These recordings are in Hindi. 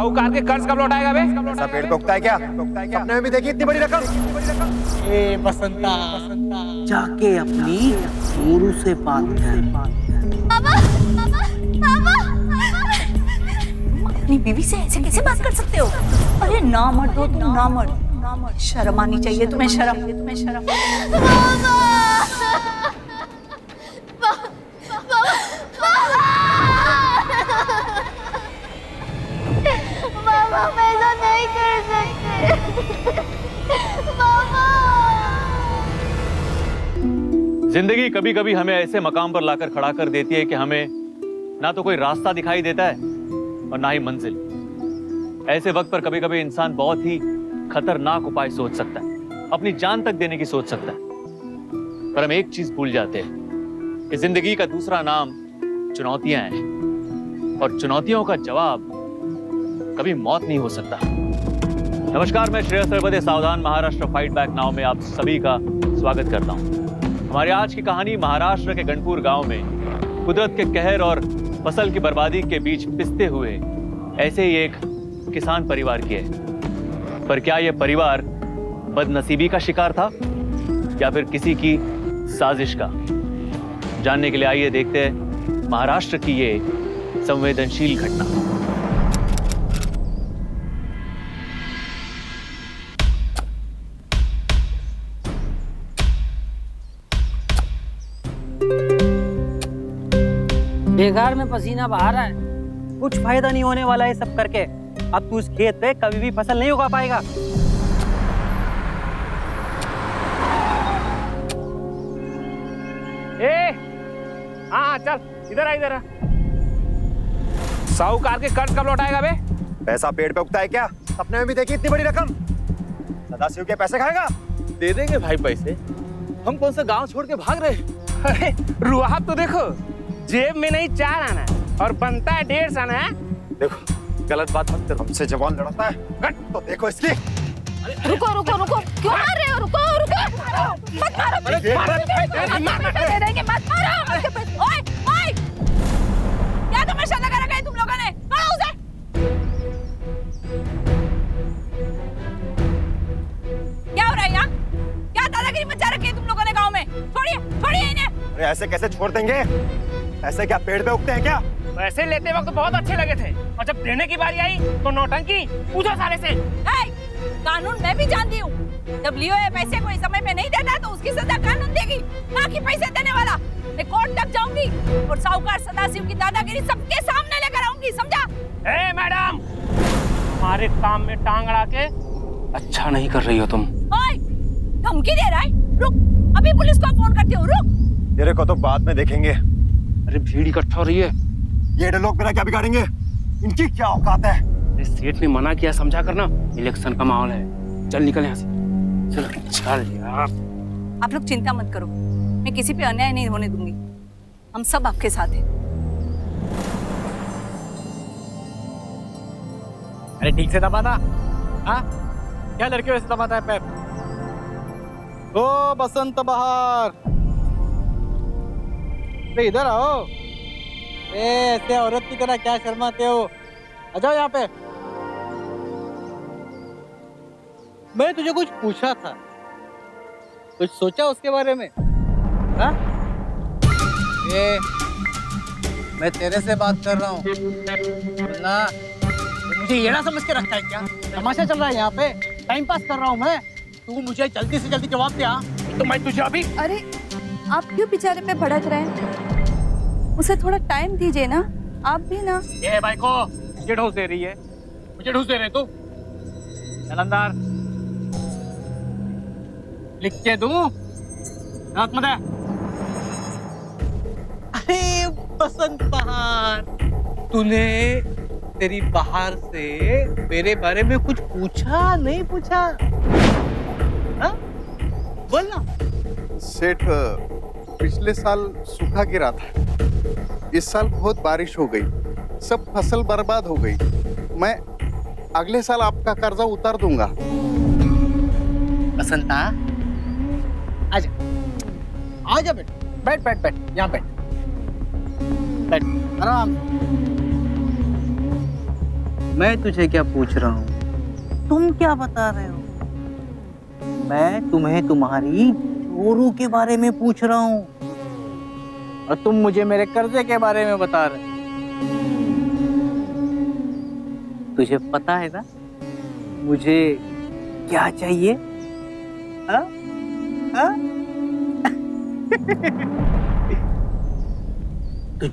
साहूकार के कर्ज कब लौटाएगा बे? ऐसा पेड़ पे उगता है क्या? सपने में भी देखी इतनी बड़ी रकम? ए बसंता, जाके अपनी गुरु से बात कर। पापा, पापा, पापा, अपनी बीवी से ऐसे कैसे बात कर सकते हो? अरे ना मर्द हो तुम, ना मर्द। शर्म आनी चाहिए तुम्हें, शर्म। मामा मैं ऐसा नहीं कर सकते। मामा जिंदगी कभी कभी हमें ऐसे मकाम पर लाकर खड़ा कर देती है कि हमें ना तो कोई रास्ता दिखाई देता है और ना ही मंजिल। ऐसे वक्त पर कभी कभी इंसान बहुत ही खतरनाक उपाय सोच सकता है, अपनी जान तक देने की सोच सकता है। पर हम एक चीज भूल जाते हैं कि जिंदगी का दूसरा नाम चुनौतियां हैं और चुनौतियों का जवाब कभी मौत नहीं हो सकता। नमस्कार, मैं श्रेयस सरबदे सावधान महाराष्ट्र फाइट बैक नाउ में आप सभी का स्वागत करता हूं। हमारी आज की कहानी महाराष्ट्र के गणपुर गांव में कुदरत के कहर और फसल की बर्बादी के बीच पिसते हुए ऐसे ही एक किसान परिवार की है। पर क्या यह परिवार बदनसीबी का शिकार था या फिर किसी की साजिश का? जानने के लिए आइए देखते हैं महाराष्ट्र की ये संवेदनशील घटना। बेकार में पसीना बहा रहा है, कुछ फायदा नहीं होने वाला है सब करके। अब तू इस खेत पे कभी भी फसल नहीं उगा पाएगा। हाँ चल इधर आ। साहूकार के कर्ज कब लौटाएगा बे? पैसा पेड़ पे उगता है क्या? सपने में भी देखी इतनी बड़ी रकम? सदाशिव के पैसे खाएगा? दे देंगे भाई पैसे। हम कौन सा गांव छोड़ के भाग रहे? अरे रुआ तो देखो, जेब में नहीं 4 आना और बनता है 150 आना है। देखो गलत बात मत करो, हमसे जवान लड़ता है तो देखो इसकी। रुको, क्यों मार रहे हो? रुको, मत मारो, दे देंगे, मत मारो। ओए, क्या तमाशा लगा रखा है तुम लोगों ने? मारो उसे। क्या हो रहा है यहाँ? क्या दादागिरी मचा रखी है तुम लोगों ने गांव में? छोड़िए इन्हें। अरे ऐसे कैसे छोड़ देंगे? ऐसे क्या पेड़ पे उगते हैं क्या? पैसे लेते वक्त बहुत अच्छे लगे थे और जब देने की बारी आई तो नौटंकी। पूछो सारे से। कानून मैं भी जानती हूँ। जब लिए हुए पैसे कोई समय में नहीं देता तो उसकी सजा कानून देगी, ना कि पैसे देने वाला। मैं कोर्ट तक जाऊंगी और साहूकार सदाशिव की दादागिरी सबके सामने लेकर आऊंगी, समझा? ए मैडम, हमारे काम में टांग अड़ा के अच्छा नहीं कर रही हो तुम। ओए, धमकी दे रहा है? रुक, अभी पुलिस को फोन करती हूँ, रुक। तेरे को तो बाद में देखेंगे। अरे भीड़ इकट्ठा हो रही है। ये लोग मेरा क्या बिगाड़ेंगे? इनकी क्या औकात है? अरे सेठ ने मना किया, समझा करना। इलेक्शन का माहौल है। चल निकल यहाँ से। चल यार। आप लोग चिंता मत करो, मैं किसी पे अन्याय नहीं होने दूंगी। हम सब आपके साथ हैं। अरे ठीक से दबाना। हाँ, क्या लड़के वैसे दबाता है पैर? ओ बसंत बहार, अरे इधर आओ। ऐसे औरत की तरह क्या शर्माते हो? आ जाओ यहाँ पे। मैंने तुझे कुछ पूछा था, कुछ सोचा उसके बारे में? हाँ? मैं तेरे से बात कर रहा हूँ ना। मुझे ये ना समझ के रखा है क्या? तमाशा चल रहा है यहाँ पे, टाइम पास कर रहा हूँ मैं। तू मुझे जल्दी से जल्दी जवाब दे। तो मैं तुझे अभी। अरे आप क्यों बेचारे पे भड़क रहे हैं? उसे थोड़ा टाइम दीजिए ना, आप भी ना। ये भाई को मुझे ढूंढ दे रही है, मुझे ढूंढ दे रहे तू। जलंधर लिख के दूं? रात मत है। अरे बसंत बहार, तूने तेरी बहार से मेरे बारे में कुछ पूछा नहीं पूछा? हाँ? बोल ना। सेठ, पिछले साल सूखा गिरा था, इस साल बहुत बारिश हो गई, सब फसल बर्बाद हो गई। मैं अगले साल आपका कर्जा उतार दूंगा। बसंता, आजा आजा बेट, बैठ बैठ बैठ, यहाँ बैठ बैठ आराम। मैं तुझे क्या पूछ रहा हूँ, तुम क्या बता रहे हो? मैं तुम्हें तुम्हारी चोरू के बारे में पूछ रहा हूँ और तुम मुझे मेरे कर्जे के बारे में बता रहे हो। तुझे पता है ना मुझे क्या चाहिए? हाँ? हाँ? तो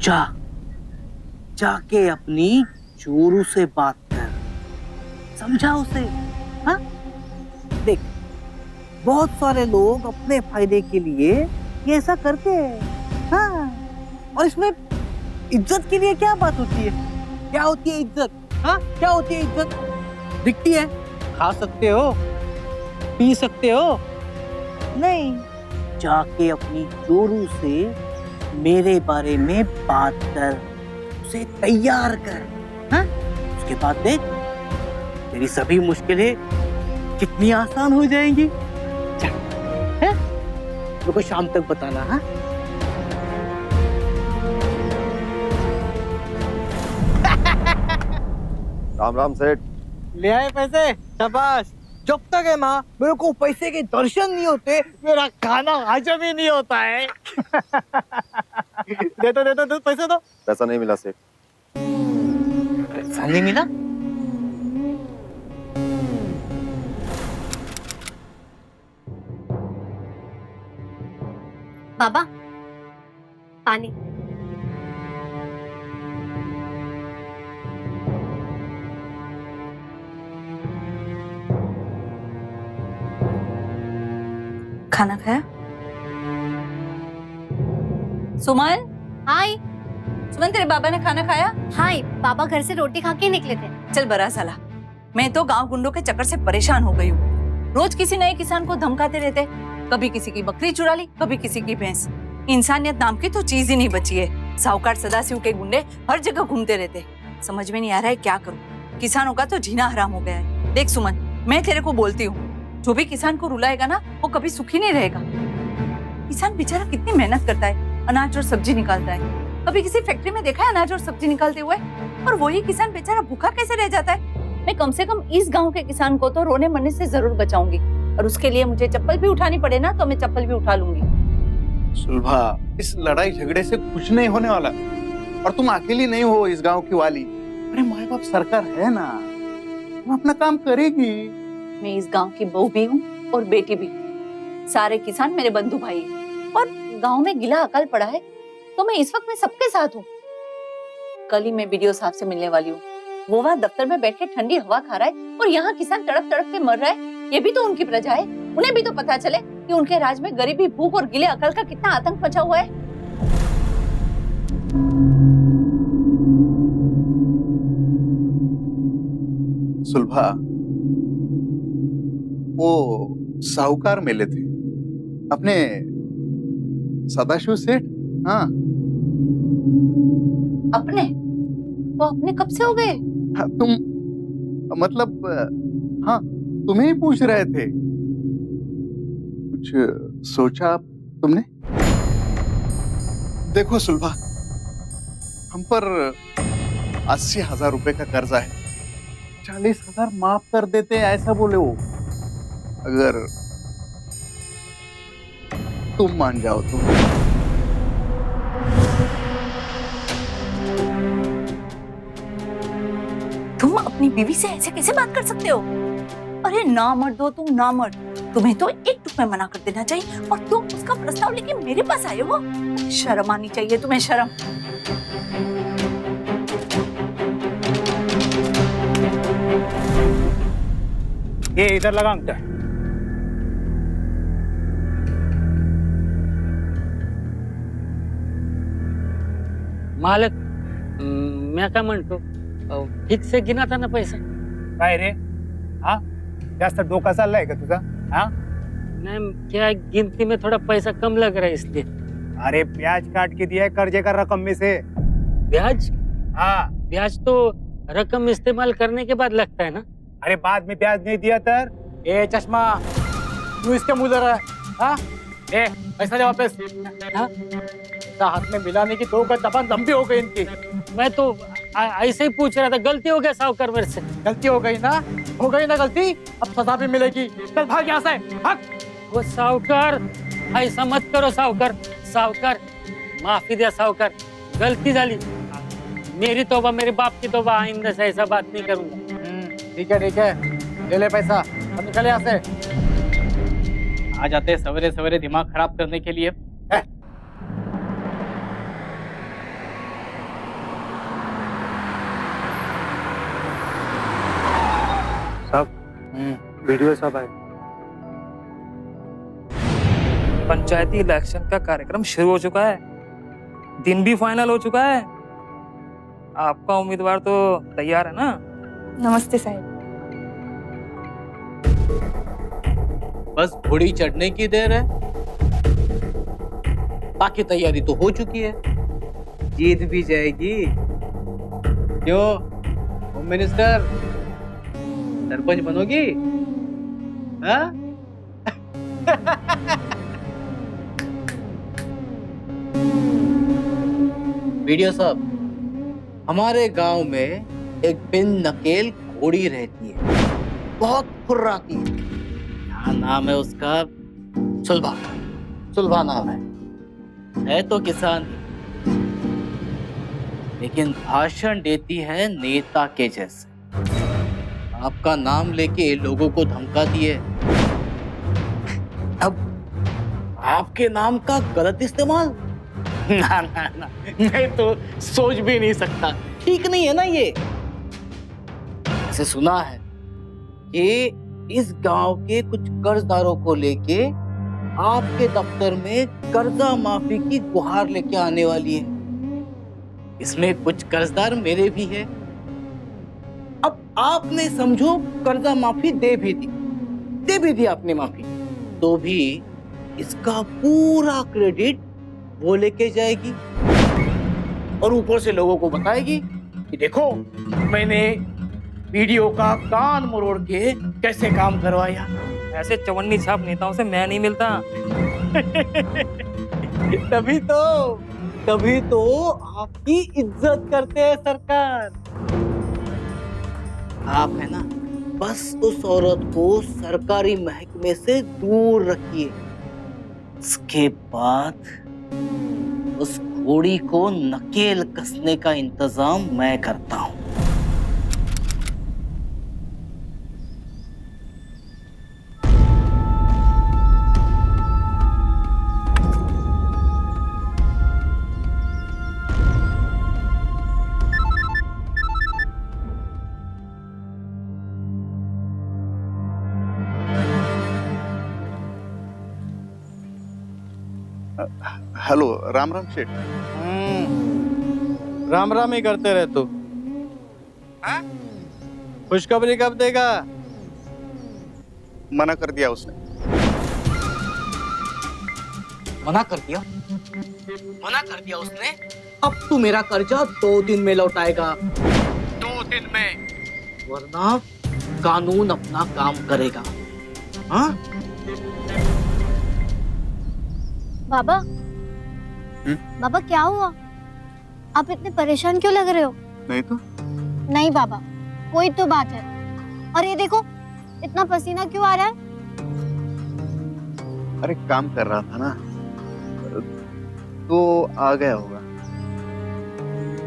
जाके अपनी चोरू से बात कर, समझा उसे? हाँ? देख, बहुत सारे लोग अपने फायदे के लिए ये ऐसा करते हैं। हाँ, और इसमें इज्जत के लिए क्या बात होती है? क्या होती है इज्जत? हाँ, क्या होती है इज्जत? दिखती है, खा सकते हो, पी सकते हो, नहीं। जाके अपनी चोरू से मेरे बारे में बात कर, उसे तैयार कर। हाँ? उसके बाद देख तेरी सभी मुश्किलें कितनी आसान हो जाएंगी। चल, हैं? मेरे को शाम तक बताना। हाँ? राम राम सेठ। ले आए पैसे? शाबाश। जब तक है ना मेरे को पैसे के दर्शन नहीं होते, मेरा खाना हजम ही नहीं होता है। दे पैसे दो। पैसा नहीं मिला सेठ। पैसा नहीं मिला? बाबा, पानी। खाना खाया? सुमन, हाय। सुमन तेरे बाबा ने खाना खाया? हाय, पापा घर से रोटी खा के निकले थे। चल बरा साला, मैं तो गांव गुंडों के चक्कर से परेशान हो गई हूँ। रोज किसी नए किसान को धमकाते रहते, कभी किसी की बकरी चुरा ली, कभी किसी की भैंस। इंसानियत नाम की तो चीज ही नहीं बची है। साहूकार सदाशिव के गुंडे हर जगह घूमते रहते। समझ में नहीं आ रहा है क्या करूँ। किसानों का तो जीना हराम हो गया है। देख सुमन, मैं तेरे को बोलती हूँ, जो भी किसान को रुलाएगा ना वो कभी सुखी नहीं रहेगा। किसान बेचारा कितनी मेहनत करता है, अनाज और सब्जी निकालता है। कभी किसी फैक्ट्री में देखा है अनाज और सब्जी निकालते हुए? और वही किसान बेचारा भूखा कैसे रह जाता है? मैं कम से कम इस गांव के किसान को तो रोने मरने से जरूर बचाऊंगी, और उसके लिए मुझे चप्पल भी उठानी पड़े ना तो मैं चप्पल भी उठा लूंगी। सुलभा, इस लड़ाई झगड़े से कुछ नहीं होने वाला, और तुम अकेली नहीं हो इस गांव की वाली। अरे माँ बाप सरकार है ना, वो अपना काम करेगी। मैं इस गांव की बहू भी हूँ और बेटी भी। सारे किसान मेरे बंधु भाई हैं, और गांव में गिला अकाल पड़ा है तो मैं इस वक्त में सबके साथ हूँ। कल ही मैं बीडीओ साहब से मिलने वाली हूँ। वो वहाँ दफ्तर में बैठ के ठंडी हवा खा रहा है और यहाँ किसान तड़प तड़प के मर रहा है। ये भी तो उनकी प्रजा है, उन्हें भी तो पता चले कि उनके राज में गरीबी, भूख और गिले अकल का कितना आतंक मचा हुआ है। सुलभा, वो साहूकार मिले थे अपने सदाशिव सेठ। हाँ, अपने? वो अपने कब से हो गए? हाँ, तुम मतलब हाँ, तुम्हें ही पूछ रहे थे। कुछ सोचा तुमने? देखो सुलभा, हम पर 80,000 रुपए का कर्जा है। 40,000 माफ कर देते ऐसा बोले वो। अगर तुम मान जाओ तो। तुम अपनी बीवी से ऐसे कैसे बात कर सकते हो? अरे ना मर्द हो तुम, ना मर्द। तुम्हें तो एक टुक में मना कर देना चाहिए, और तुम उसका प्रस्ताव लेके मेरे पास आए हो। शर्म आनी चाहिए तुम्हें, शर्म। ये इधर लगा अंकल। मालक, मैं काय म्हणतो, ठीक से गिना था ना पैसा? काय रे? हाँ, जास्त डोका चाललाय का तुझा? हाँ, नहीं, क्या गिनती में थोड़ा पैसा कम लग रहा है इसलिए। अरे ब्याज काट के दिया है कर्जे का रकम में से। ब्याज? हाँ, ब्याज तो रकम इस्तेमाल करने के बाद लगता है ना। अरे बाद में ब्याज नहीं दिया तर? ए चश्मा, तू इसके मुंह रहा है? हाँ? ए, पैसा दे वापस। हाँ? हाथ में मिलाने की 2 का जबान लंबी हो गई इनकी। मैं तो ऐसे ही पूछ रहा था, गलती हो गया साहूकार मेरे से। गलती हो गई ना गलती, अब सजा भी मिलेगी। चल भाग यहाँ से, भाग। वो साहूकार, ऐसा मत करो साहूकार। साहूकार माफी दिया साहूकार, गलती झाली मेरी, तौबा मेरे बाप की तौबा, आइंदा से ऐसा बात नहीं करूंगा। ठीक है, ले ले पैसा, अब निकल यहाँ से। आ जाते सवेरे सवेरे दिमाग खराब करने के लिए। वीडियो सब है। पंचायती इलेक्शन का कार्यक्रम शुरू हो चुका है, दिन भी फाइनल हो चुका है। आपका उम्मीदवार तो तैयार है ना? नमस्ते साहब। बस घोड़ी चढ़ने की देर है, बाकी तैयारी तो हो चुकी है। जीत भी जाएगी। क्यों होम मिनिस्टर, सरपंच बनोगी? हाँ? वीडियो साहब, हमारे गांव में एक बिन नकेल घोड़ी रहती है, बहुत फुर्राती है। क्या नाम है उसका? सुलभा। सुलभा नाम है तो किसान, लेकिन भाषण देती है नेता के जैसे। आपका नाम लेके लोगों को धमकाती है। अब आपके नाम का गलत इस्तेमाल, ना ना ना, मैं तो सोच भी नहीं सकता। ठीक नहीं है ना ये। ऐसे सुना है कि इस गांव के कुछ कर्जदारों को लेके आपके दफ्तर में कर्जा माफी की गुहार लेके आने वाली है। इसमें कुछ कर्जदार मेरे भी हैं। अब आपने समझो कर्जा माफी दे भी दी आपने माफी, तो भी इसका पूरा क्रेडिट वो लेके जाएगी और ऊपर से लोगों को बताएगी कि देखो मैंने वीडियो का कान मरोड़ के कैसे काम करवाया। ऐसे चवन्नी छाप नेताओं से मैं नहीं मिलता। तभी तो आपकी इज्जत करते हैं सरकार। आप है ना, बस उस औरत को सरकारी महकमे से दूर रखिए। इसके बाद उस घोड़ी को नकेल कसने का इंतजाम मैं करता हूं। हेलो, राम राम सेठ। राम राम ही करते रहे तू। खुशखबरी कब देगा? मना कर दिया उसने। मना कर दिया उसने? अब तू मेरा कर्जा 2 दिन में लौटाएगा। 2 दिन में, वरना कानून अपना काम करेगा। हाँ? बाबा, बाबा क्या हुआ? आप इतने परेशान क्यों लग रहे हो? नहीं तो। नहीं बाबा, कोई तो बात है। और ये देखो, इतना पसीना क्यों आ रहा है? अरे काम कर रहा था ना, तो आ गया होगा।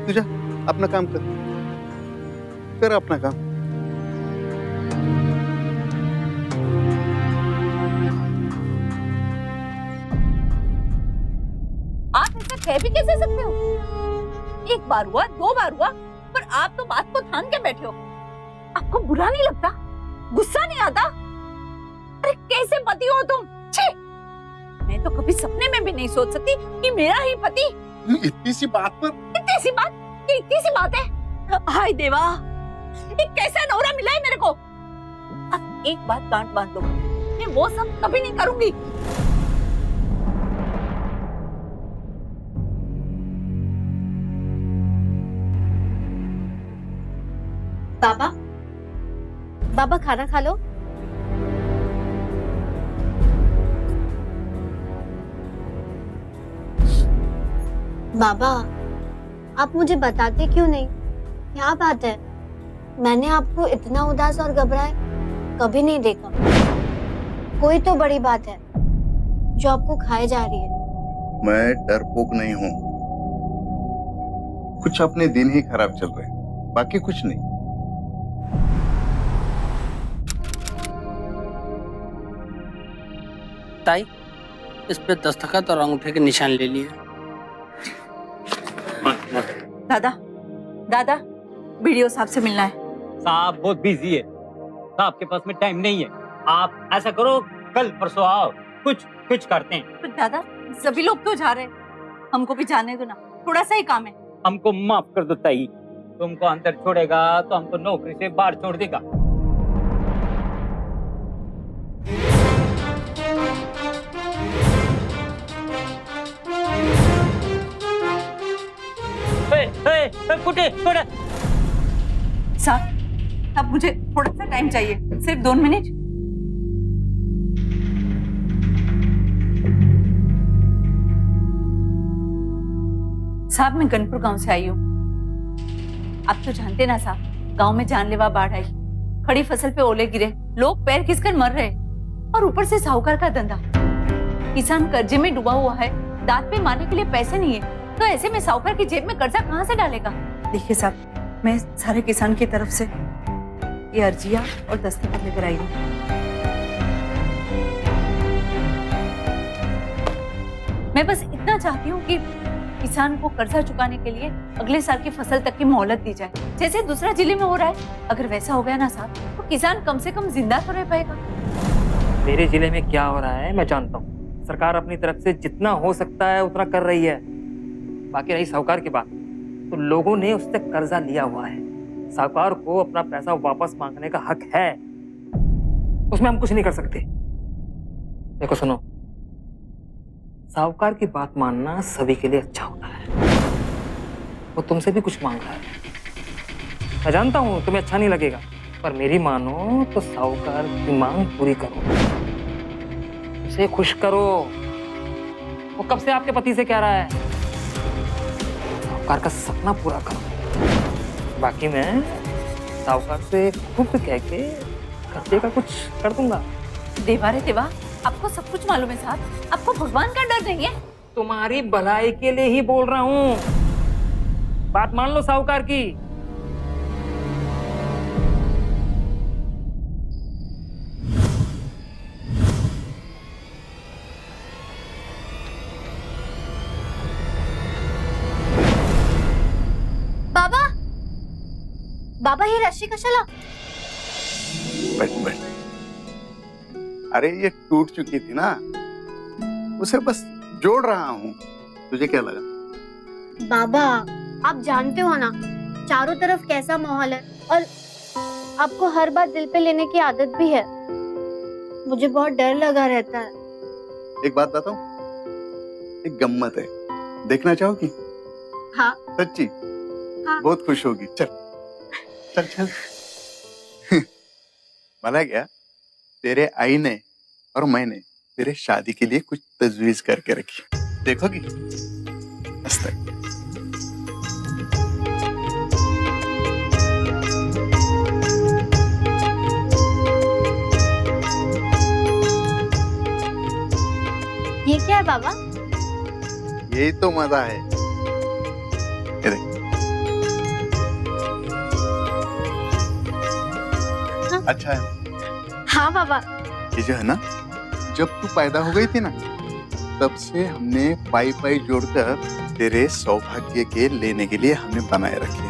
तू जा अपना काम कर अपना काम। आप ऐसा कह भी कैसे सकते हो? एक बार हुआ, 2 बार हुआ, पर आप तो बात को ठान के बैठे हो। आपको बुरा नहीं लगता? गुस्सा नहीं आता? अरे कैसे पति हो तुम? छे! मैं तो कभी सपने में भी नहीं सोच सकती कि मेरा ही पति। इतनी सी बात पर? इतनी सी बात? ये इतनी सी बात है? हाय देवा, ये कैसा नौरा मिला है मेरे को। अब एक बात गांठ बांध दो, मैं वो सब कभी नहीं करूंगी। बाबा, बाबा खाना खा लो। बाबा, आप मुझे बताते क्यों नहीं? क्या बात है, मैंने आपको इतना उदास और घबराए कभी नहीं देखा। कोई तो बड़ी बात है जो आपको खाए जा रही है। मैं डरपोक नहीं हूँ, कुछ अपने दिन ही खराब चल रहे हैं, बाकी कुछ नहीं। ताई, इस पे दस्तखत और अंगूठे के निशान ले लिए। दादा, दादा, वीडियो साहब से मिलना है। साहब बहुत बिजी है, साहब के पास में टाइम नहीं है। आप ऐसा करो, कल परसों आओ, कुछ करते हैं। पर दादा, सभी लोग तो जा रहे हैं, हमको भी जाने दो ना, थोड़ा सा ही काम है। हमको माफ कर दो ताई, तुमको अंदर छोड़ेगा तो हमको नौकरी से बाहर छोड़ देगा। कुटे साहब, अब मुझे थोड़ा सा टाइम चाहिए, सिर्फ 2 मिनट। साहब, मैं गनपुर गांव से आई हूँ। आप तो जानते ना साहब, गांव में जानलेवा बाढ़ आई, खड़ी फसल पे ओले गिरे, लोग पैर खिसकर मर रहे, और ऊपर से साहूकार का धंधा। किसान कर्जे में डूबा हुआ है, दांत पे मारने के लिए पैसे नहीं है, तो ऐसे में साहूकार की जेब में कर्जा कहाँ से डालेगा? देखिए साहब, मैं सारे किसान की तरफ से ये अर्जिया और दस्तखत लेकर आई हूँ। मैं बस इतना चाहती हूँ कि किसान को कर्जा चुकाने के लिए अगले साल की फसल तक की मोहलत दी जाए, जैसे दूसरा जिले में हो रहा है। अगर वैसा हो गया ना साहब, तो किसान कम से कम जिंदा तो रह पाएगा। मेरे जिले में क्या हो रहा है मैं जानता हूँ। सरकार अपनी तरफ से जितना हो सकता है उतना कर रही है। बाकी रही साहूकार की बात, तो लोगों ने उससे कर्जा लिया हुआ है। साहूकार को अपना पैसा वापस मांगने का हक है, उसमें हम कुछ नहीं कर सकते। देखो सुनो, साहूकार की बात मानना सभी के लिए अच्छा होता है। वो तुमसे भी कुछ मांग रहा है, मैं जानता हूं तुम्हें अच्छा नहीं लगेगा, पर मेरी मानो तो साहूकार की मांग पूरी करो, उसे खुश करो। वो कब से आपके पति से कह रहा है, साहूकार का सपना पूरा करो। बाकी मैं साहूकार से खुद कह के खर्चे का कुछ कर दूंगा। देवा रे देवा, आपको सब कुछ मालूम है साहब, आपको भगवान का डर नहीं है? तुम्हारी भलाई के लिए ही बोल रहा हूँ, बात मान लो साहूकार की। बाबा, बाबा ये रस्सी कशाला? बैठ। अरे ये टूट चुकी थी ना, उसे बस जोड़ रहा हूँ। तुझे क्या लगा? बाबा, आप जानते हो ना चारों तरफ कैसा माहौल है, और आपको हर बात दिल पे लेने की आदत भी है। मुझे बहुत डर लगा रहता है। एक बात बताऊं, एक गम्मत है, देखना चाहोगी? हाँ। सच्ची? हाँ। बहुत खुश होगी। चल चल चल। माना गया, तेरे आई ने और मैंने तेरे शादी के लिए कुछ तजवीज करके रखी, देखोगी? मस्त है। ये क्या है बाबा? यही तो मजा है। ये देख। अच्छा है। हाँ बाबा। ये जो है ना, जब तू पैदा हो गई थी ना, तब से हमने पाई जोड़कर तेरे सौभाग्य के लेने के लिए हमने बनाए रखे।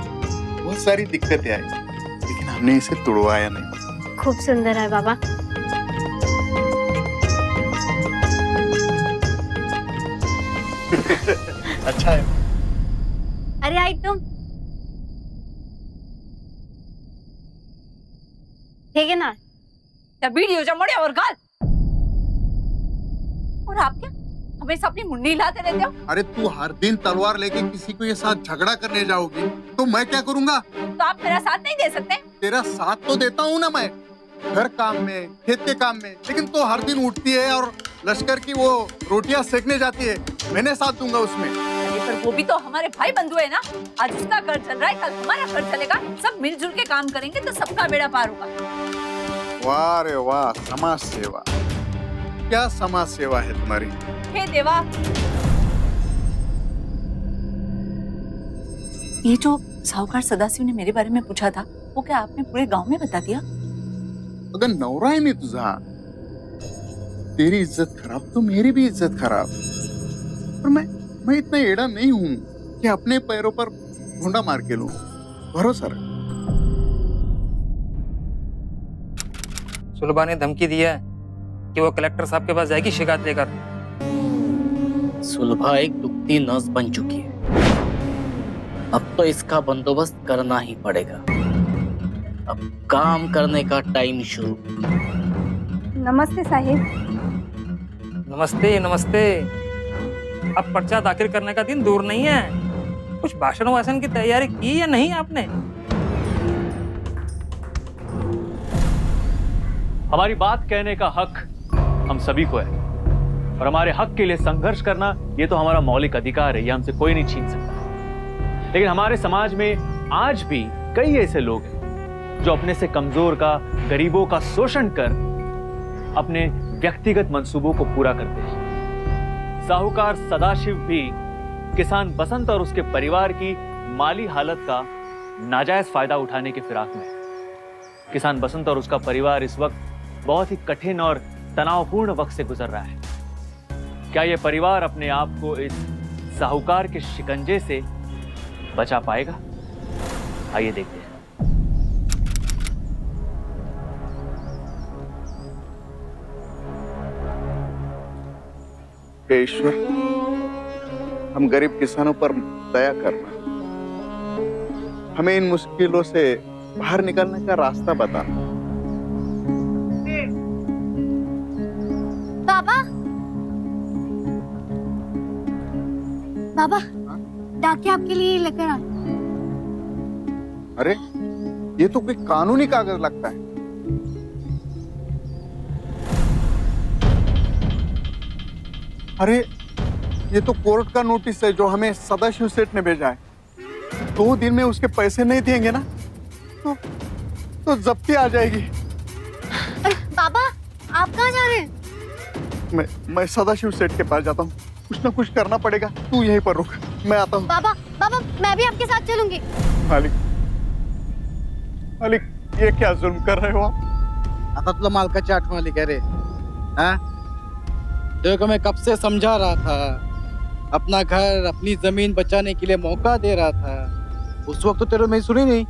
बहुत सारी दिक्कतें आई, लेकिन हमने इसे तोड़वाया नहीं। खूब सुंदर है बाबा। अच्छा है। अरे आई तुम, ठीक है ना? वीडियो जमोड़े और गाल, और आप क्या हमेशा अपनी मुंडी हिलाते रहते हो? अरे तू हर दिन तलवार लेके किसी को ये साथ झगड़ा करने जाओगी तो मैं क्या करूंगा? तो आप मेरा साथ नहीं दे सकते? तेरा साथ तो देता हूँ ना मैं, घर काम में, खेत के काम में, लेकिन तो हर दिन उठती है और लश्कर की वो रोटियां सेकने जाती है, मैंने साथ दूंगा उसमें? अरे पर वो भी तो हमारे भाई बंधु है ना। आज उसका घर चल रहा है, कल हमारा घर चलेगा। सब मिलजुल के काम करेंगे तो सबका बेड़ा पार होगा। वाह रे वाह, समाज सेवा, क्या समाज सेवा है तुम्हारी। हे देवा, ये जो साहूकार सदाशिव ने मेरे बारे में पूछा था, वो क्या आपने पूरे गांव में बता दिया? अगर नवरा है नहीं तुझा, तेरी इज्जत खराब तो मेरी भी इज्जत खराब। पर मैं इतना एड़ा नहीं हूं कि अपने पैरों पर ढूंढा मार के लूं। भरोसा रख। सुलभा ने धमकी दिया है कि वो कलेक्टर साहब के पास जाएगी शिकायत लेकर। सुलभा एक दुखती नस बन चुकी है। अब तो इसका बंदोबस्त करना ही पड़ेगा। अब काम करने का टाइम शुरू। नमस्ते साहिब। नमस्ते नमस्ते। अब पर्चा दाखिल करने का दिन दूर नहीं है। कुछ भाषण वासन की तैयारी की या नहीं आपने? हमारी बात कहने का हक हम सभी को है और हमारे हक के लिए संघर्ष करना ये तो हमारा मौलिक अधिकार है, ये हमसे कोई नहीं छीन सकता। लेकिन हमारे समाज में आज भी कई ऐसे लोग हैं जो अपने से कमजोर का, गरीबों का शोषण कर अपने व्यक्तिगत मंसूबों को पूरा करते हैं। साहूकार सदाशिव भी किसान बसंत और उसके परिवार की माली हालत का नाजायज फायदा उठाने के फिराक में है। किसान बसंत और उसका परिवार इस वक्त बहुत ही कठिन और तनावपूर्ण वक्त से गुजर रहा है। क्या यह परिवार अपने आप को इस साहूकार के शिकंजे से बचा पाएगा? आइए देखते हैं। हे ईश्वर, हम गरीब किसानों पर दया करना, हमें इन मुश्किलों से बाहर निकलने का रास्ता बताना। बाबा, बाबा, डाकिया आपके लिए लेकर आ। अरे ये तो कोई कानूनी कागज लगता है। अरे ये तो कोर्ट का नोटिस है जो हमें सदाशिव सेठ ने भेजा है। 2 दिन में उसके पैसे नहीं देंगे ना तो जब्ती आ जाएगी। अरे बाबा, आप कहाँ जा रहे हैं? मैं सदाशिव सेठ के पास जाता हूँ। कुछ ना कुछ करना पड़ेगा। तू यहीं पर रुक, मैं आता हूँ। बाबा, बाबा, मैं भी आपके साथ चलूंगी। मालिक, मालिक, ये क्या जुल्म कर रहे हो आप? आता तुला मालकाची आठवण आली का रे? हाँ? देखो मैं कब से समझा रहा था, अपना घर अपनी जमीन बचाने के लिए मौका दे रहा था। उस वक्त तो तेरे में सुनी नहीं।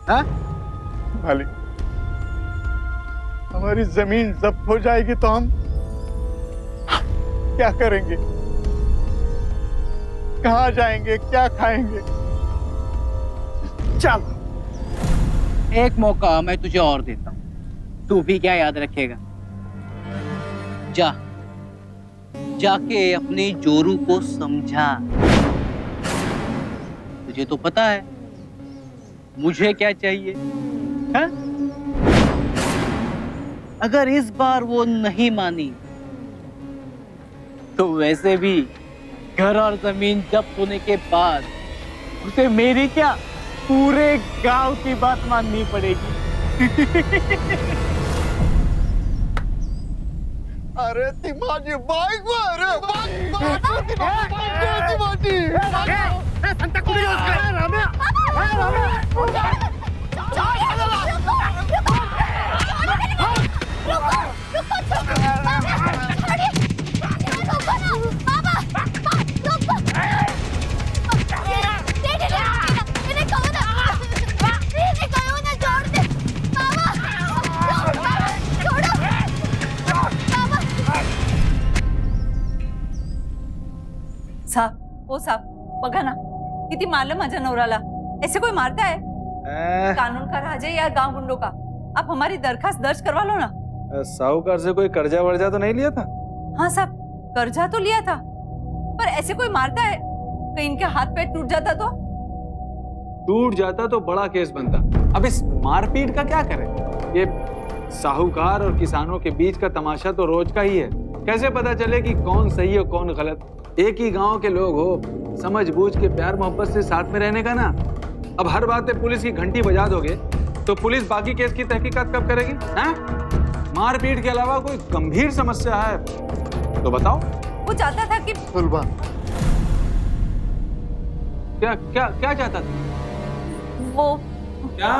हाँ? मालिक, हमारी जमीन जब्त हो जाएगी तो हम क्या करेंगे? कहाँ जाएंगे? क्या खाएंगे? चल, एक मौका मैं तुझे और देता हूँ। तू भी क्या याद रखेगा? जाके अपने जोरू को समझा। तुझे तो पता है मुझे क्या चाहिए, है? अगर इस बार वो नहीं मानी तो वैसे भी घर और जमीन जब्त होने के बाद उसे मेरी क्या, पूरे गांव की बात माननी पड़ेगी। अरे तिमाजी बाइक मार, साहब, ओ साहब, बघा ना, किती मारलं माझ्या नवऱ्याला। ऐसे कोई मारता है? कानून का राज है या गांव गुंडों का? आप हमारी दरखास्त दर्ज करवा लो ना। साहूकार से कोई कर्जा वर्जा तो नहीं लिया था? हाँ साहब, कर्जा तो लिया था, पर ऐसे कोई मारता है? कहीं इनके हाथ पैर टूट जाता तो? टूट जाता तो बड़ा केस बनता। अब इस मारपीट का क्या करें? ये साहूकार और किसानों के बीच का तमाशा तो रोज का ही है। कैसे पता चले कि कौन सही और कौन गलत? एक ही गांव के लोग हो, समझ बूझ के प्यार मोहब्बत से साथ में रहने का ना। अब हर बात पे पुलिस की घंटी बजा दोगे तो पुलिस बाकी केस की तहकीकात कब करेगी? हैं? मारपीट के अलावा कोई गंभीर समस्या है तो बताओ। वो चाहता था कि सुलभा, क्या क्या क्या चाहता था? वो क्या?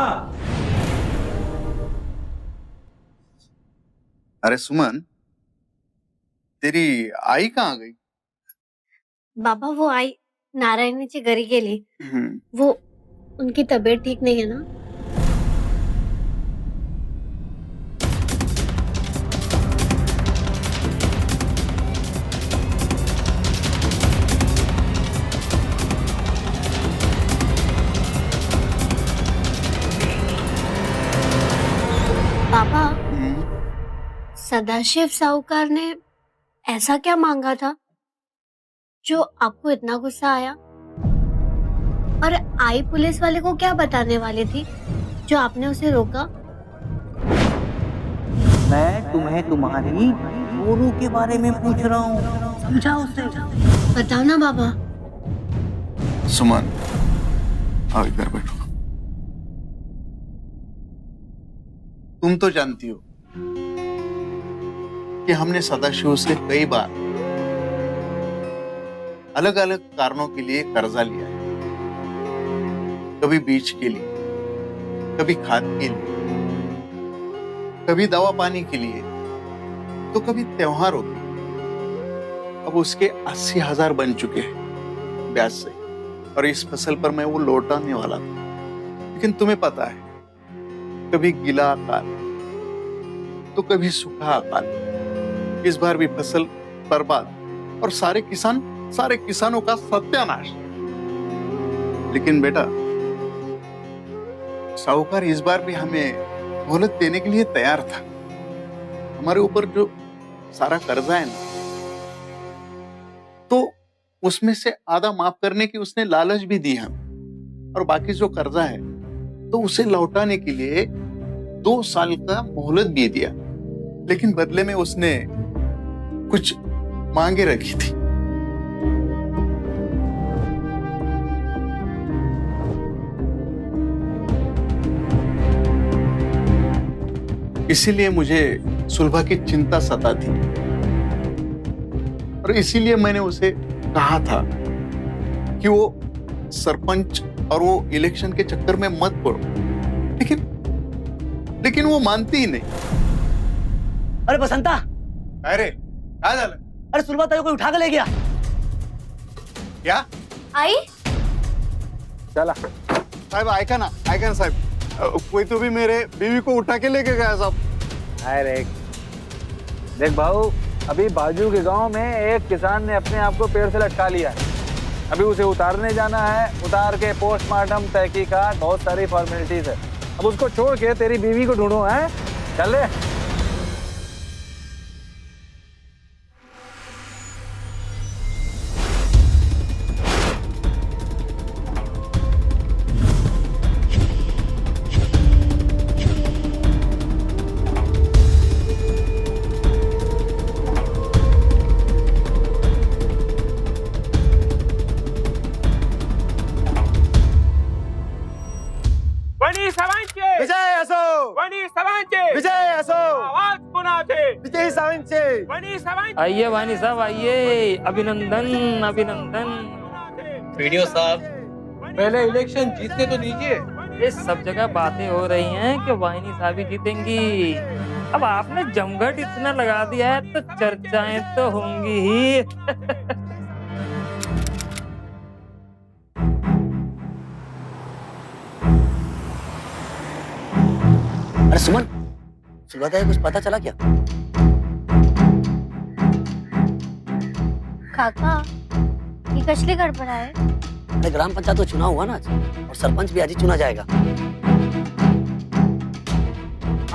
अरे सुमन, तेरी आई कहाँ गई? बाबा वो आई नारायणीची घरी गेली. वो उनकी तबीयत ठीक नहीं है ना. पापा, सदाशिव साहूकार ने ऐसा क्या मांगा था जो आपको इतना गुस्सा आया? और आई पुलिस वाले को क्या बताने वाली थी जो आपने उसे रोका? मैं तुम्हें तुम्हारी दोनों के बारे में पूछ रहा हूँ, समझा उसे? बताओ ना बाबा. सुमन, आओ इधर बैठो. तुम तो जानती हो कि हमने सदाशिव से कई बार अलग अलग कारणों के लिए कर्जा लिया है. कभी बीज के लिए, कभी खाद के लिए, कभी दवा पानी के लिए, तो कभी त्योहारों के लिए. अब उसके 80,000 बन चुके हैं ब्याज से, और इस फसल पर मैं वो लौटाने वाला था. लेकिन तुम्हें पता है, कभी गीला अकाल तो कभी सूखा अकाल. इस बार भी फसल बर्बाद और सारे किसानों का सत्यानाश. लेकिन बेटा, साहूकार इस बार भी हमें मोहलत देने के लिए तैयार था. हमारे ऊपर जो सारा कर्जा है ना, तो उसमें से आधा माफ करने की उसने लालच भी दी हमें, और बाकी जो कर्जा है तो उसे लौटाने के लिए 2 साल का मोहलत भी दिया. लेकिन बदले में उसने कुछ मांगे रखी थी. इसीलिए मुझे सुलभा की चिंता सताती, और इसीलिए मैंने उसे कहा था कि वो सरपंच और वो इलेक्शन के चक्कर में मत पड़ो. लेकिन वो मानती ही नहीं. अरे बसंता, अरे क्या झालं? अरे सुलभा ताई कोई उठा के ले गया. क्या? आई? चला साहब ऐका ना साहब, कोई तो भी मेरे बीवी को उठा के लेके गया साहब. अरे देख भाऊ, अभी बाजू के गांव में एक किसान ने अपने आप को पेड़ से लटका लिया है. अभी उसे उतारने जाना है. उतार के पोस्टमार्टम, तहकीकात, बहुत सारी फॉर्मेलिटीज है. अब उसको छोड़ के तेरी बीवी को ढूंढो. है चल ले. विजय असो, विजय असो, विजय सावंतचे. आइए वानी साहब, आइए. अभिनंदन अभिनंदन. वीडियो साहब, पहले इलेक्शन जीतने तो दीजिए. ये सब जगह बातें हो रही हैं कि वाहिनी साहब ही जीतेंगी. अब आपने जमघट इतना लगा दिया है तो चर्चाएं तो होंगी ही. अरे सुमन, सुलभा ताई कुछ पता चला क्या? काका, ये कसली गडबड आहे? अरे ग्राम पंचायत तो चुनाव हुआ ना आज, और सरपंच भी आज ही चुना जाएगा.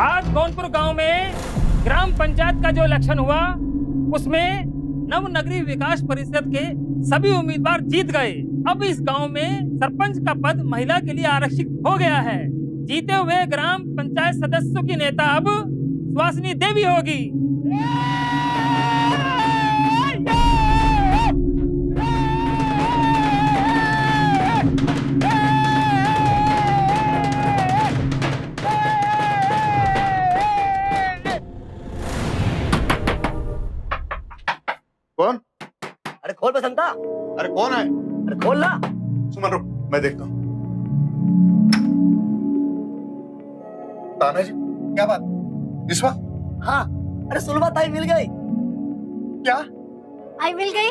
आज गोनपुर गांव में ग्राम पंचायत का जो इलेक्शन हुआ, उसमें नवनगरीय विकास परिषद के सभी उम्मीदवार जीत गए. अब इस गांव में सरपंच का पद महिला के लिए आरक्षित हो गया है. जीते हुए ग्राम पंचायत सदस्यों की नेता अब सुहासिनी देवी होगी. अरे खोल बसंता। अरे कौन है? अरे खोल ना। सुमन रुक, मैं देखता हूँ। तानाजी, क्या बात इस वक्त? हाँ, अरे सुलभा ताई मिल गई। क्या? आई मिल गई?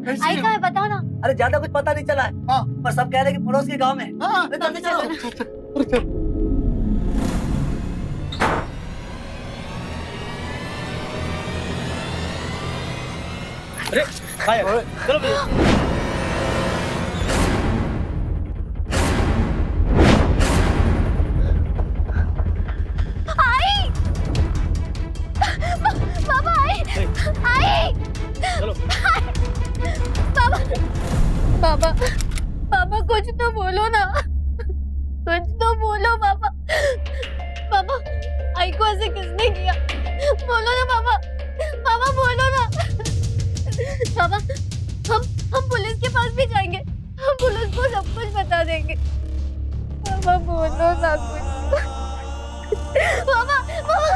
कैसी आई है? कहाँ है बताओ ना। अरे ज्यादा कुछ पता नहीं चला है। हाँ। पर सब कह रहे हैं कि पड़ोस के गांव में। हाँ। अरे जल्दी चलो। अरे चलो भैया। आई बाबा आई आई चलो। बाबा बाबा बाबा कुछ तो बोलो ना, कुछ तो बोलो बाबा। बाबा आई को ऐसे किसने किया? बोलो ना बाबा, बाबा बोलो ना। बाबा हम पुलिस के पास भी जाएंगे, हम पुलिस को सब कुछ बता देंगे। बाबा बोलो ना कुछ। बाबा बाबा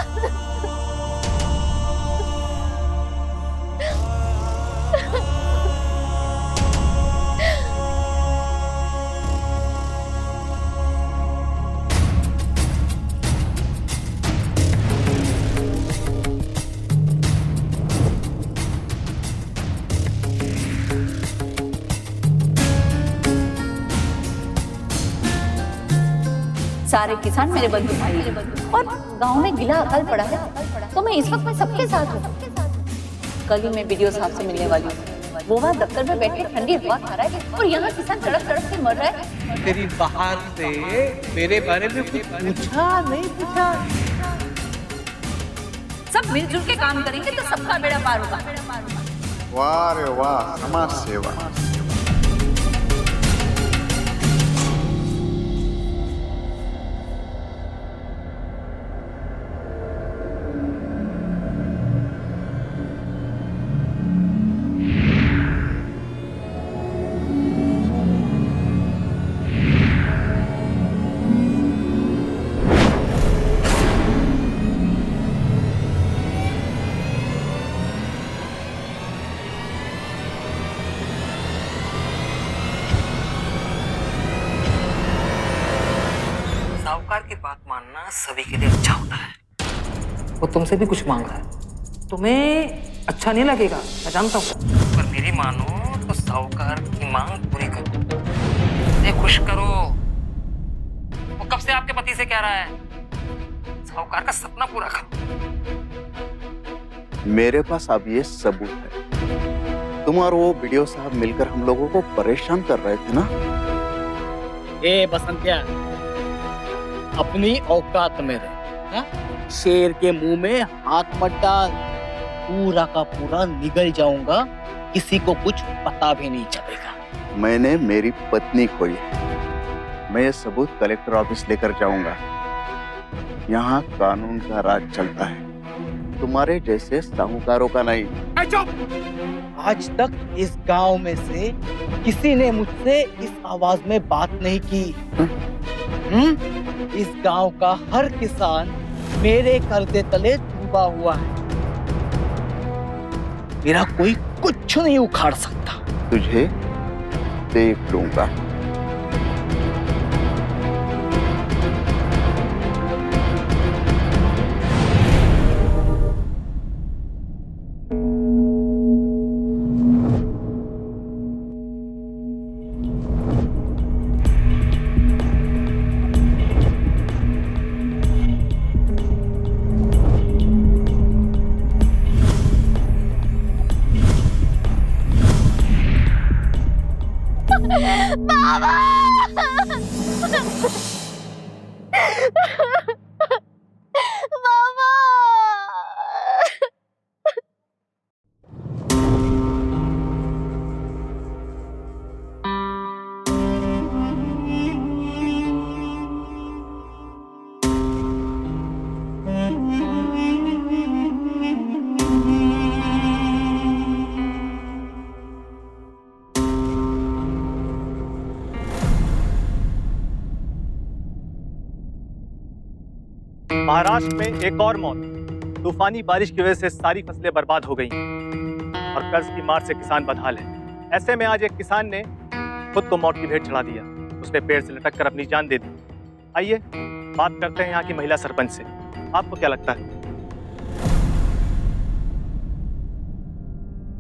सारे किसान मेरे बंधु भाई हैं और गांव में गिला अकाल पड़ा है, तो मैं इस वक्त में सबके साथ हूँ। कल ही मैं वीडियो साहब से मिलने वाली हूँ। वो वहाँ दफ्तर में बैठ के ठंडी हवा खा रहा है और यहाँ किसान तड़प तड़प के मर रहा है। तेरी बाहर से मेरे बारे में कुछ पूछा नहीं पूछा? सब मिलजुल के काम करेंगे तो सबका बेड़ा पार होगा। वाह रे वाह, समाज सेवा। साहूकार की बात मानना सभी के लिए अच्छा होता है। वो तुमसे भी कुछ मांग रहा है, तुम्हें अच्छा नहीं लगेगा, मैं जानता हूँ, पर मेरी मानो तो साहूकार की मांग पूरी करो, उन्हें खुश करो। वो कब से आपके पति से कह रहा है, साहूकार का सपना पूरा करो। मेरे पास अब ये सबूत है। तुम और वो वीडियो साहब मिलकर हम लोगों को परेशान कर रहे थे ना। ए बसंतिया, अपनी औकात में रह। हाँ? शेर के मुंह में हाथ मत डाल, पूरा का पूरा निगल जाऊंगा, किसी को कुछ पता भी नहीं चलेगा। मैंने मेरी पत्नी खोई है। मैं ये सबूत कलेक्टर ऑफिस लेकर जाऊंगा। यहाँ कानून का राज चलता है, तुम्हारे जैसे साहूकारों का नहीं। आज तक इस गांव में से किसी ने मुझसे इस आवाज में बात नहीं की। इस गांव का हर किसान मेरे कर्जे तले डूबा हुआ है। मेरा कोई कुछ नहीं उखाड़ सकता। तुझे देख लूंगा। महाराष्ट्र में एक और मौत। तूफानी बारिश की वजह से सारी फसलें बर्बाद हो गई। और कर्ज की मार से किसान बदहाल है। ऐसे में आज एक किसान ने खुद को मौत की भेंट चढ़ा दिया। उसने पेड़ से लटक कर अपनी जान दे दी। आइए बात करते हैं यहाँ की महिला सरपंच से। आपको क्या लगता है?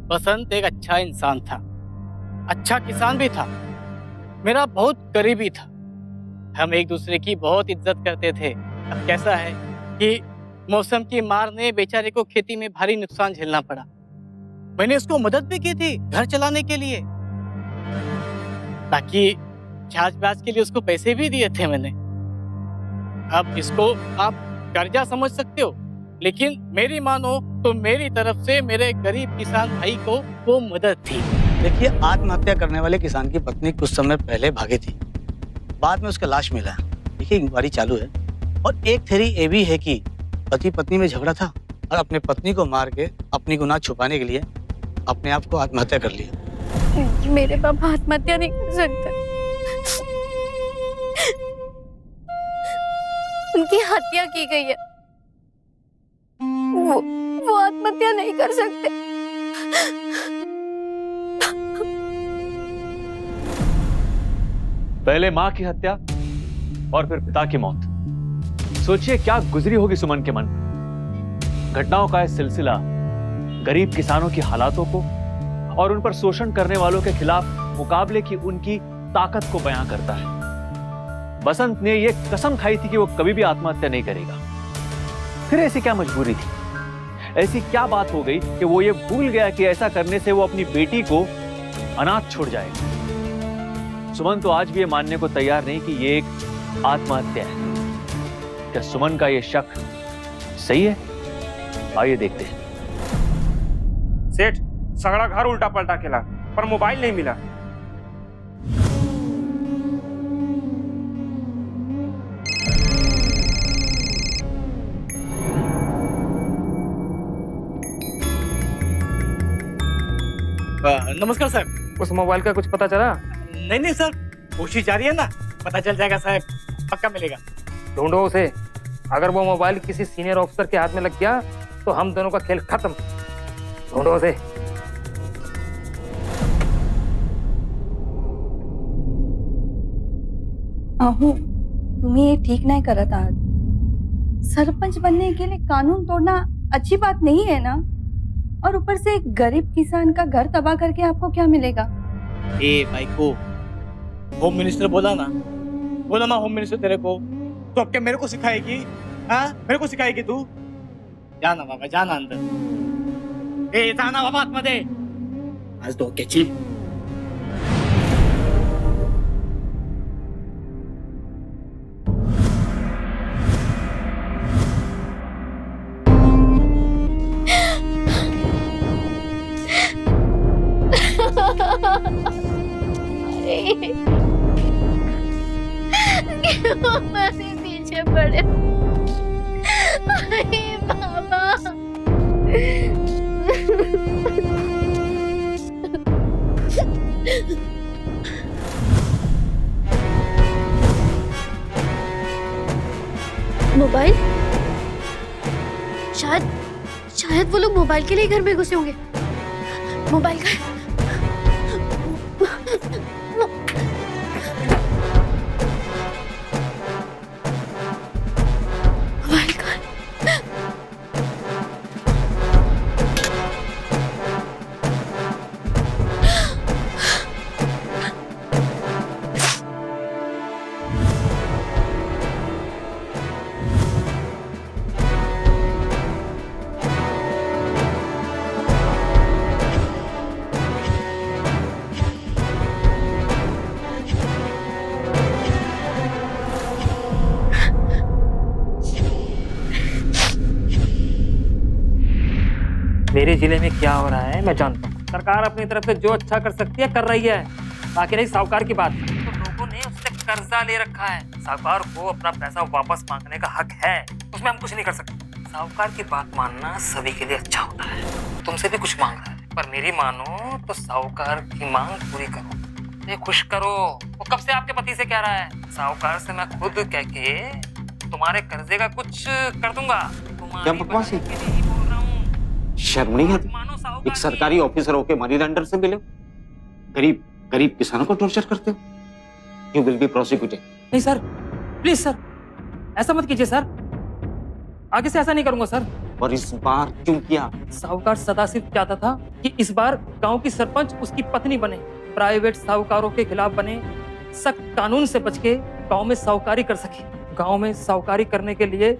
बसंत एक अच्छा इंसान था, अच्छा किसान भी था, मेरा बहुत करीबी था। हम एक दूसरे की बहुत इज्जत करते थे। अब कैसा है कि मौसम की मार ने बेचारे को खेती में भारी नुकसान झेलना पड़ा। मैंने उसको मदद भी की थी घर चलाने के लिए, ताकि छाछ ब्याज के लिए उसको पैसे भी दिए थे मैंने। अब इसको आप कर्जा समझ सकते हो, लेकिन मेरी मानो तो मेरी तरफ से मेरे गरीब किसान भाई को वो मदद थी। देखिए, आत्महत्या करने वाले किसान की पत्नी कुछ समय पहले भागी थी, बाद में उसका लाश मिला। देखिए, इंक्वायरी चालू है और एक थ्योरी ये भी है कि पति पत्नी में झगड़ा था और अपने पत्नी को मार के अपनी गुनाह छुपाने के लिए अपने आप को आत्महत्या कर लिया। मेरे पापा आत्महत्या नहीं कर सकते, उनकी हत्या की गई है। वो आत्महत्या नहीं कर सकते। पहले माँ की हत्या और फिर पिता की मौत। सोचिए क्या गुजरी होगी सुमन के मन पर। घटनाओं का यह सिलसिला गरीब किसानों की हालातों को और उन पर शोषण करने वालों के खिलाफ मुकाबले की उनकी ताकत को बयां करता है। बसंत ने यह कसम खाई थी कि वो कभी भी आत्महत्या नहीं करेगा। फिर ऐसी क्या मजबूरी थी, ऐसी क्या बात हो गई कि वो ये भूल गया कि ऐसा करने से वो अपनी बेटी को अनाथ छोड़ जाएगा। सुमन तो आज भी ये मानने को तैयार नहीं कि ये एक आत्महत्या है। क्या सुमन का ये शक सही है? आइए देखते हैं। सेठ, सगड़ा घर उल्टा पलटा खेला पर मोबाइल नहीं मिला। नमस्कार साहब। उस मोबाइल का कुछ पता चला? नहीं सर, कोशिश जारी है ना, पता चल जाएगा साहब, पक्का मिलेगा। ढूंढो उसे। अगर वो मोबाइल किसी सीनियर ऑफिसर के हाथ में लग गया तो हम दोनों का खेल खत्म। ढूंढो उसे। आहू, तुम्ही हे ठीक नाही करत आहात। सरपंच बनने के लिए कानून तोड़ना अच्छी बात नहीं है ना। और ऊपर से एक गरीब किसान का घर तबाह करके आपको क्या मिलेगा? ए भाई को होम मिनिस्टर बोला ना होम मिनिस्टर तेरे को, तो अब क्या मेरे को सिखाएगी? हाँ, मेरे को सिखाएगी तू? जाना बाबा, जाना अंदर। ए जाना बाबा आतमध्ये। आज डोक्याची। क्यों मेरे पीछे पड़े? अरे बाबा। मोबाइल? शायद वो लोग मोबाइल के लिए घर में घुसे होंगे। मोबाइल का मेरे जिले में क्या हो रहा है मैं जानता हूँ। सरकार अपनी तरफ से जो अच्छा कर सकती है कर रही है। बाकी रही साहूकार की बात, तो लोगों ने उससे कर्जा ले रखा है। साहूकार को अपना पैसा वापस मांगने का हक है, उसमें हम कुछ नहीं कर सकते। साहूकार की बात मानना सभी के लिए अच्छा होता है। तुमसे भी कुछ मांग रहा है, पर मेरी मानो तो साहूकार की मांग पूरी करो, ये खुश करो। वो कब से आपके पति से कह रहा है, साहूकार से मैं खुद कह के तुम्हारे कर्जे का कुछ कर दूंगा। क्या बकवास है? तुम्हारी भलाई के लिए ही बोल रहा हूँ। शर्म नहीं आती? मानो साहूकार एक सरकारी ऑफिसर होके मनी लॉन्डर से मिले, गरीब गरीब किसानों को टॉर्चर करते हो। You will be prosecuted. नहीं सर, प्लीज सर, ऐसा मत कीजिए सर, आगे से ऐसा नहीं करूंगा सर। और इस बार क्यों किया? साहूकार सदाशिव चाहता था कि इस बार गांव की सरपंच उसकी पत्नी बने, प्राइवेट साहूकारों के खिलाफ बने, सख्त कानून से बच के गांव में साहूकारी कर सके। गांव में साहूकारी करने के लिए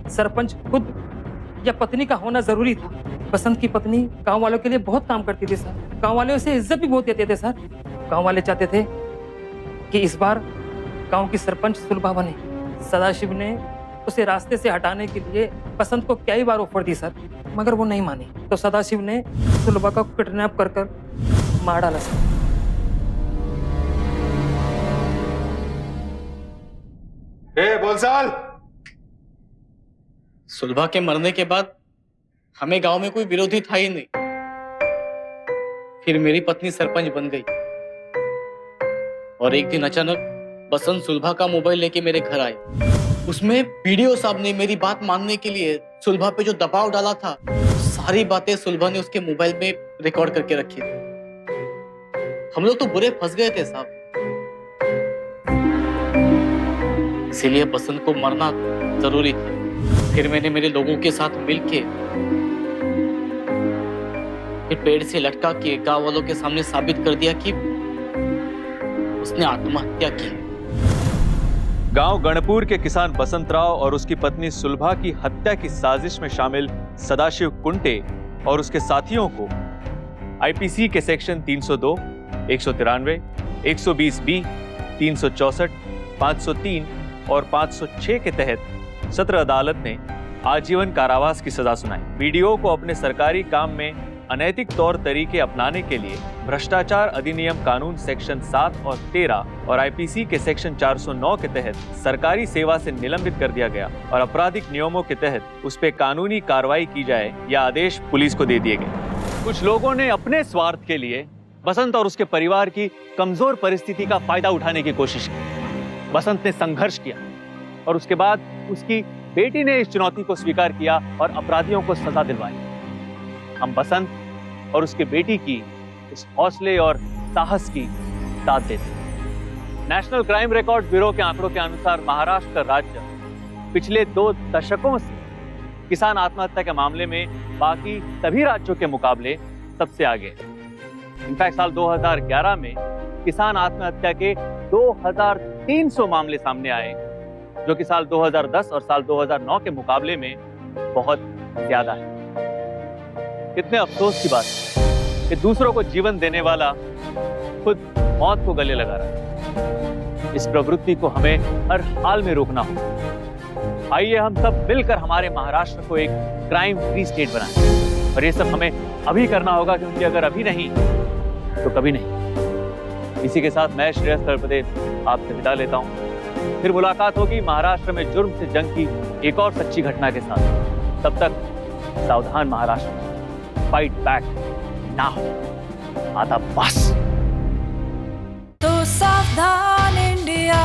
सरपंच खुद या पत्नी का होना जरूरी था। बसंत की पत्नी गांव वालों के लिए बहुत काम करती थी सर, गांव वाले उसे इज्जत भी बहुत देते थे सर। गांव वाले चाहते थे कि इस बार गांव की सरपंच सुलभा बने। सदाशिव ने उसे रास्ते से हटाने के लिए बसंत को कई बार ऑफर दी सर, मगर वो नहीं मानी। तो सदाशिव ने सुलभा को किडनैप कर मार डाला सर। बोलसाल, सुलभा के मरने के बाद हमें गांव में कोई विरोधी था ही नहीं। फिर मेरी पत्नी सरपंच बन गई और एक दिन अचानक बसंत सुलभा का मोबाइल लेके मेरे घर आए। उसमें वीडियो साहब ने मेरी बात मानने के लिए सुलभा पे जो दबाव डाला था, सारी बातें सुलभा ने उसके मोबाइल में रिकॉर्ड करके रखी थी। हम लोग तो बुरे फंस गए थे साहब, इसीलिए बसंत को मरना जरूरी था। फिर मैंने मेरे लोगों के साथ मिलके पेड़ से लटका के गांव वालों के सामने साबित कर दिया कि उसने आत्महत्या की। गांव गणपुर के किसान बसंतराव और उसकी पत्नी सुलभा की हत्या की साजिश में शामिल सदाशिव कुंटे और उसके साथियों को आईपीसी के सेक्शन 302, 193, 120 बी, 364, 503 और 506 के तहत सत्र अदालत ने आजीवन कारावास की सजा सुनाई। वीडियो को अपने सरकारी काम में अनैतिक तौर तरीके अपनाने के लिए भ्रष्टाचार अधिनियम कानून सेक्शन 7 और 13 और आईपीसी के सेक्शन 409 के तहत सरकारी सेवा से निलंबित कर दिया गया और आपराधिक नियमों के तहत उस पर कानूनी कार्रवाई की जाए या आदेश पुलिस को दे दिए गए। कुछ लोगों ने अपने स्वार्थ के लिए बसंत और उसके परिवार की कमजोर परिस्थिति का फायदा उठाने की कोशिश की। बसंत ने संघर्ष किया और उसके बाद उसकी बेटी ने इस चुनौती को स्वीकार किया और अपराधियों को सजा दिलवाई। हम बसंत और उसके बेटी की इस हौसले और साहस की दाद देते हैं। नेशनल क्राइम रिकॉर्ड ब्यूरो के आंकड़ों के अनुसार महाराष्ट्र राज्य पिछले 2 दशकों से किसान आत्महत्या के मामले में बाकी सभी राज्यों के मुकाबले सबसे आगे है। इनफैक्ट साल 2011 में किसान आत्महत्या के 2300 मामले सामने आए, जो कि साल 2010 और साल 2009 के मुकाबले में बहुत ज्यादा है। कितने अफसोस की बात है कि दूसरों को जीवन देने वाला खुद मौत को गले लगा रहा है। इस प्रवृत्ति को हमें हर हाल में रोकना होगा। आइए हम सब मिलकर हमारे महाराष्ट्र को एक क्राइम फ्री स्टेट बनाएं। और ये सब हमें अभी करना होगा, क्योंकि अगर अभी नहीं तो कभी नहीं। इसी के साथ मैं श्रेयस तलपदे आपसे विदा लेता हूं। फिर मुलाकात होगी महाराष्ट्र में जुर्म से जंग की एक और सच्ची घटना के साथ। तब तक सावधान महाराष्ट्र, फाइट बैक नाउ। आधा बस। तो सावधान इंडिया।